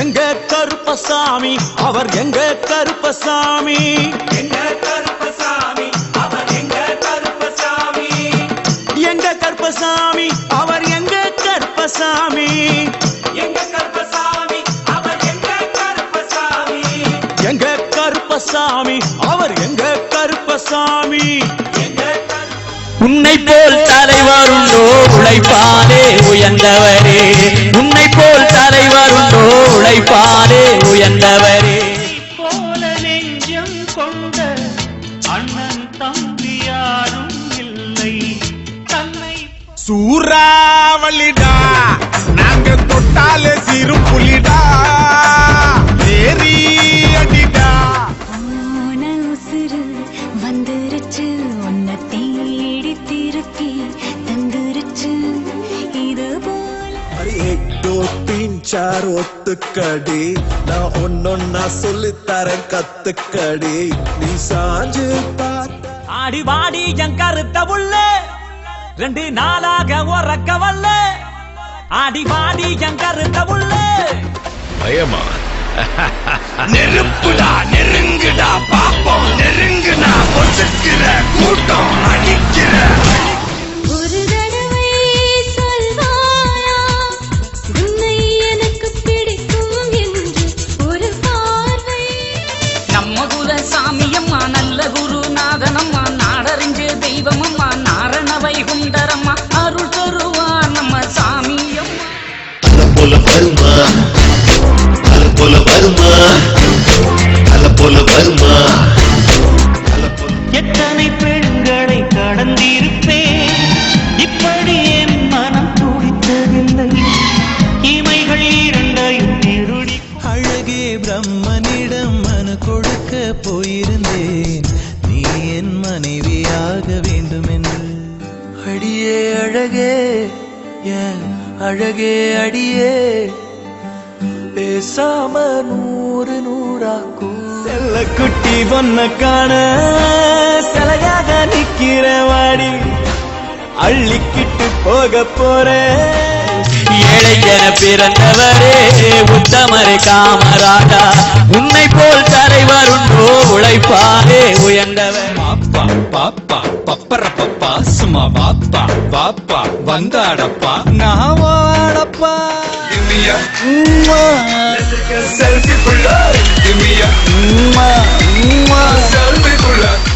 எங்க கருப்பசாமி அவர் எங்க கருப்பசாமி எங்க கருப்பசாமி அவர் எங்க கருப்பசாமி எங்க கருப்பசாமி அவர் எங்க கருப்பசாமி எங்க கருப்பசாமி அவர் எங்க கருப்பசாமி எங்க கருப்பசாமி அவர் எங்க கருப்பசாமி உன்னை போல் தலைவர் உண்டோ உழைப்பாரே உயர்ந்தவரே உன்னை போல் தலைவர் உண்டோ உழைப்பாரே உயர்ந்தவரே போல நெஞ்சம் கொண்ட அண்ணன் தம்பி யாரும் இல்லை தன்னை சூறாவளிடா நாங்க தொட்டாலே சிறு புலிடா ஏறி அடிடா உசுறு வந்துருச்சு உன்னை தேடி திருப்பி தந்துருச்சு இது போல 1 2 3 4 ஒத்துக்கடி நான் ஒன்னொன்னா சொல்லித்தரேன் கத்துக்கடி நீ சாஞ்சு பார்த்த ஆடி வாடி என் கருத்த உள்ள 2 நாளாக உறக்க வல்ல ஆடி வாடி என் கருத்த உள்ள பயமா நெருப்புடா நெருங்குடா பாப்போம் நெருங்குனா பொசுக்கிற கூட்டம் அடிக்கிற ஒரு தடவை சொல்வாயா உன்னை எனக்கு பிடிக்கும் என்று ஒரு பார்வை நம்ம குல சாமியம்மா நல்ல குருநாதனம்மா நாடறிஞ்ச தெய்வமம்மா நாரண வைகுண்டரம்மா அருள் தருவார் நம்ம சாமியம்மா போல வருமா போல வருமா போல வருமா எத்தனை பெண்களை கடந்திருப்பேன் இப்படி என் மனம் துடித்ததில்லை இமைகள் இரண்டையும் திருடி அழகே பிரம்மனிடம் மனு கொடுக்க போயிருந்தேன் நீ என் மனைவியாக வேண்டும் என்று அடியே அழகே ஏன் அழகே அடியே பேசாம 100 நூறாக்கும் செல்ல குட்டி பொண்ண காண சிலையாக நிக்கிற வாடி அள்ளிக்கிட்டு போக போற ஏழைக்கென பிறந்தவரே உத்தமரே காமராஜா உன்னை போல் தலைவர் உண்டோ உழைப்பாரே உயர்ந்தவர் பாப்பா பாப்பா பப்பர பப்பா சும்மா பாப்பா பாப்பா வந்தாடப்பா நான் வாடப்பா செல்ஃபி புள்ள